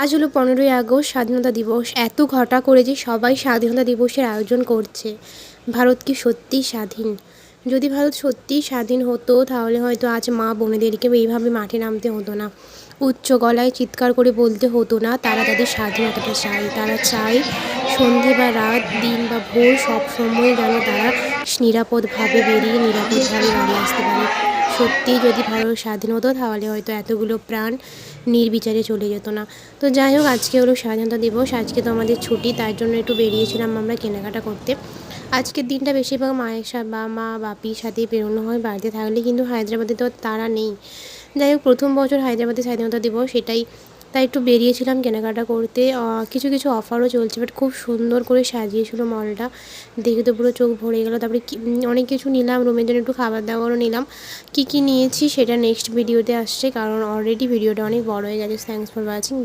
আজ হলো 15ই আগস্ট স্বাধীনতা দিবস। এত ঘটা করে যে সবাই স্বাধীনতা দিবসের আয়োজন করছে। ভারত কি সত্যিই স্বাধীন? যদি ভারত সত্যিই স্বাধীন হতো তাহলে হয়তো আজ মা বোনেদেরকে এইভাবে মাঠে নামতে হতো না। উচ্চ গলায় চিৎকার করে বলতে হতো না তারা তাদের স্বাধীনতাটা চায়। তারা চায় সন্ধে বা রাত, দিন বা ভোর সব সময় যেন তারা নিরাপদভাবে বেরিয়ে নিরাপদভাবে বাড়ি আসতে পারে। সত্যিই যদি ভারত স্বাধীন হতো তাহলে হয়তো এতগুলো প্রাণ নির্বিচারে চলে যেত না। তো যাই হোক, আজকে হলো স্বাধীনতা দিবস। আজকে তো আমাদের ছুটি, তার জন্য একটু বেরিয়েছিলাম আমরা কেনাকাটা করতে। আজকের দিনটা বেশিরভাগ মায়ের বা মা বাপির সাথেই বেরোনো হয়। বাড়িতে থাকলে কিন্তু হায়দ্রাবাদে তো তারা নেই। যাই হোক, প্রথম বছর হায়দ্রাবাদে স্বাধীনতা দিবস, সেটাই তাই একটু বেরিয়েছিলাম কেনাকাটা করতে। কিছু কিছু অফারও চলছে, বাট খুব সুন্দর করে সাজিয়েছিল মলটা। দেখে তো পুরো চোখ ভরে গেল। তারপরে অনেক কিছু নিলাম, রুমের জন্য একটু খাবার দাবারও নিলাম। কী কী নিয়েছি সেটা নেক্সট ভিডিওতে আসছে, কারণ অলরেডি ভিডিওটা অনেক বড় হয়ে গেছে। Thanks for watching.